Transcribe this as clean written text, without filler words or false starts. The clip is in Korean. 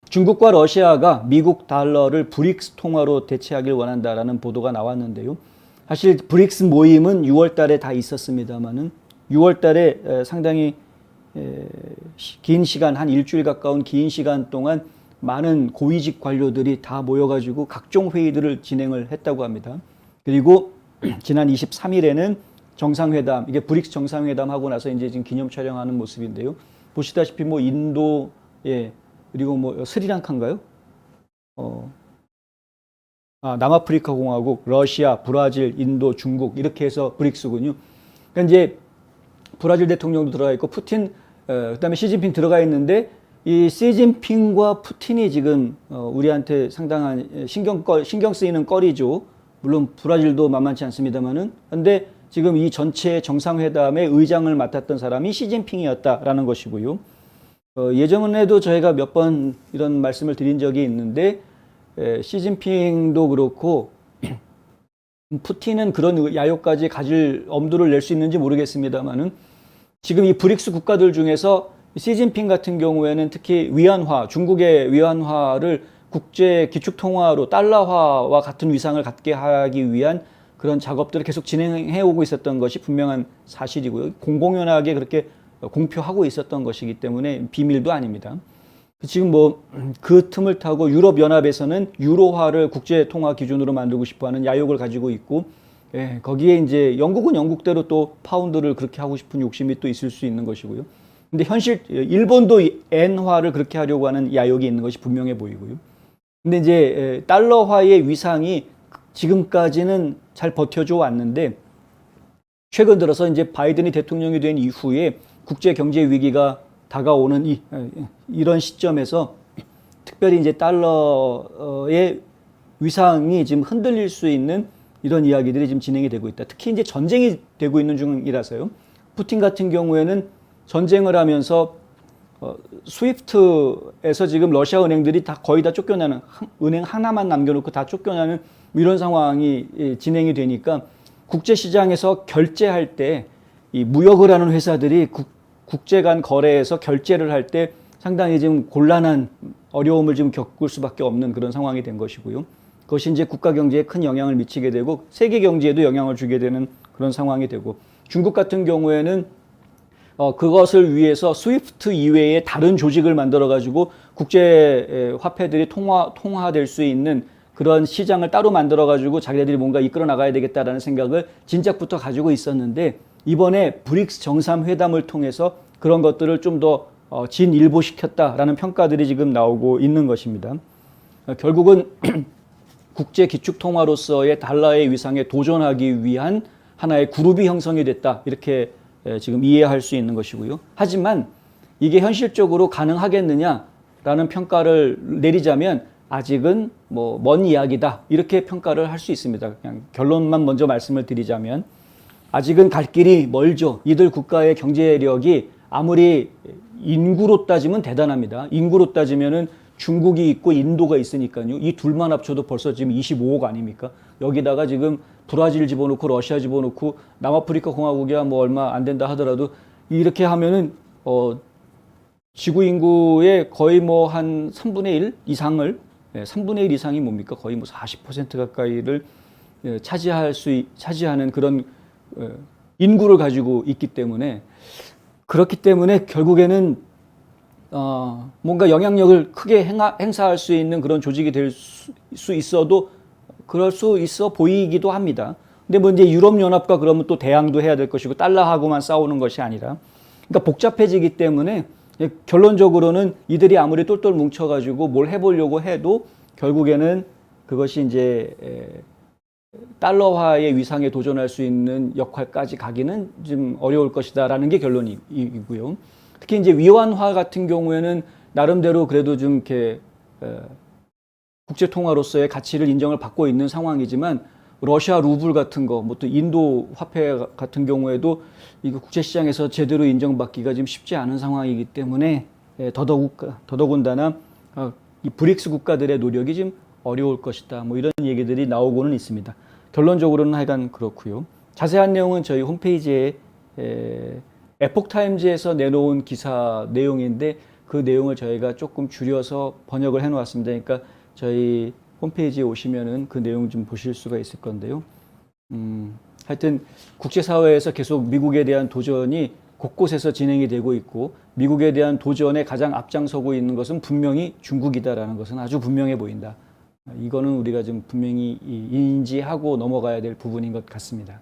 중국과 러시아가 미국 달러를 브릭스 통화로 대체하길 원한다라는 보도가 나왔는데요. 사실 브릭스 모임은 6월 달에 다 있었습니다만은 6월 달에 상당히 긴 시간, 한 일주일 가까운 긴 시간 동안 많은 고위직 관료들이 다 모여가지고 각종 회의들을 진행을 했다고 합니다. 그리고 지난 23일에는 정상회담, 이게 브릭스 정상회담 하고 나서 이제 지금 기념 촬영하는 모습인데요. 보시다시피 뭐 인도, 그리고 뭐 스리랑카인가요? 남아프리카 공화국, 러시아, 브라질, 인도, 중국 이렇게 해서 브릭스군요. 그러니까 이제 브라질 대통령도 들어가 있고 푸틴, 그다음에 시진핑 들어가 있는데 이 시진핑과 푸틴이 지금 우리한테 상당한 신경 쓰이는 거리죠. 물론 브라질도 만만치 않습니다만은. 근데 지금 이 전체 정상회담의 의장을 맡았던 사람이 시진핑이었다라는 것이고요. 예전에도 저희가 몇 번 이런 말씀을 드린 적이 있는데 시진핑도 그렇고 푸틴은 그런 야욕까지 가질 엄두를 낼 수 있는지 모르겠습니다만은 지금 이 브릭스 국가들 중에서 시진핑 같은 경우에는 특히 위안화, 중국의 위안화를 국제 기축통화로 달러화와 같은 위상을 갖게 하기 위한 그런 작업들을 계속 진행해 오고 있었던 것이 분명한 사실이고요. 공공연하게 그렇게 공표하고 있었던 것이기 때문에 비밀도 아닙니다. 지금 뭐 그 틈을 타고 유럽연합에서는 유로화를 국제통화 기준으로 만들고 싶어하는 야욕을 가지고 있고, 거기에 이제 영국은 영국대로 또 파운드를 그렇게 하고 싶은 욕심이 또 있을 수 있는 것이고요. 근데 현실 일본도 엔화를 그렇게 하려고 하는 야욕이 있는 것이 분명해 보이고요. 근데 이제 달러화의 위상이 지금까지는 잘 버텨줘 왔는데 최근 들어서 이제 바이든이 대통령이 된 이후에 국제 경제 위기가 다가오는 이런 시점에서 특별히 이제 달러의 위상이 지금 흔들릴 수 있는 이런 이야기들이 지금 진행이 되고 있다. 특히 이제 전쟁이 되고 있는 중이라서요. 푸틴 같은 경우에는 전쟁을 하면서 스위프트에서 지금 러시아 은행들이 다 거의 다 쫓겨나는, 은행 하나만 남겨놓고 다 쫓겨나는 이런 상황이 진행이 되니까 국제시장에서 결제할 때 이 무역을 하는 회사들이 국제 간 거래에서 결제를 할 때 상당히 지금 곤란한 어려움을 지금 겪을 수밖에 없는 그런 상황이 된 것이고요. 그것이 이제 국가 경제에 큰 영향을 미치게 되고 세계 경제에도 영향을 주게 되는 그런 상황이 되고, 중국 같은 경우에는 그것을 위해서 스위프트 이외에 다른 조직을 만들어 가지고 국제 화폐들이 통화될 수 있는 그런 시장을 따로 만들어 가지고 자기네들이 뭔가 이끌어 나가야 되겠다라는 생각을 진작부터 가지고 있었는데, 이번에 브릭스 정상회담을 통해서 그런 것들을 좀 더 진일보시켰다라는 평가들이 지금 나오고 있는 것입니다. 결국은 국제 기축통화로서의 달러의 위상에 도전하기 위한 하나의 그룹이 형성이 됐다, 이렇게 지금 이해할 수 있는 것이고요. 하지만 이게 현실적으로 가능하겠느냐라는 평가를 내리자면 아직은 뭐 먼 이야기다, 이렇게 평가를 할 수 있습니다. 그냥 결론만 먼저 말씀을 드리자면 아직은 갈 길이 멀죠. 이들 국가의 경제력이 아무리 인구로 따지면 대단합니다. 인구로 따지면은 중국이 있고 인도가 있으니까요. 이 둘만 합쳐도 벌써 지금 25억 아닙니까? 여기다가 지금 브라질 집어넣고 러시아 집어넣고 남아프리카 공화국이야 뭐 얼마 안 된다 하더라도 이렇게 하면은 지구 인구의 거의 뭐 한 3분의 1 이상을 3분의 1 이상이 뭡니까? 거의 뭐 40% 가까이를 차지하는 그런 인구를 가지고 있기 때문에, 그렇기 때문에 결국에는 뭔가 영향력을 크게 행사할 수 있는 그런 조직이 될 수 있어도 그럴 수 있어 보이기도 합니다. 근데 뭐 이제 유럽연합과 그러면 또 대항도 해야 될 것이고 달러하고만 싸우는 것이 아니라, 그러니까 복잡해지기 때문에 결론적으로는 이들이 아무리 똘똘 뭉쳐가지고 뭘 해보려고 해도 결국에는 그것이 이제 달러화의 위상에 도전할 수 있는 역할까지 가기는 좀 어려울 것이다라는 게 결론이고요. 특히 이제 위안화 같은 경우에는 나름대로 그래도 좀 이렇게 국제 통화로서의 가치를 인정을 받고 있는 상황이지만 러시아 루블 같은 거, 뭐 또 인도 화폐 같은 경우에도 이거 국제 시장에서 제대로 인정받기가 지금 쉽지 않은 상황이기 때문에 더더군다나 이 브릭스 국가들의 노력이 좀 어려울 것이다, 뭐 이런 얘기들이 나오고는 있습니다. 결론적으로는 하여간 그렇고요. 자세한 내용은 저희 홈페이지에 에폭타임즈에서 내놓은 기사 내용인데 그 내용을 저희가 조금 줄여서 번역을 해 놓았습니다. 그러니까 저희 홈페이지에 오시면은 그 내용 좀 보실 수가 있을 건데요. 하여튼 국제사회에서 계속 미국에 대한 도전이 곳곳에서 진행이 되고 있고, 미국에 대한 도전에 가장 앞장서고 있는 것은 분명히 중국이다라는 것은 아주 분명해 보인다. 이거는 우리가 좀 분명히 인지하고 넘어가야 될 부분인 것 같습니다.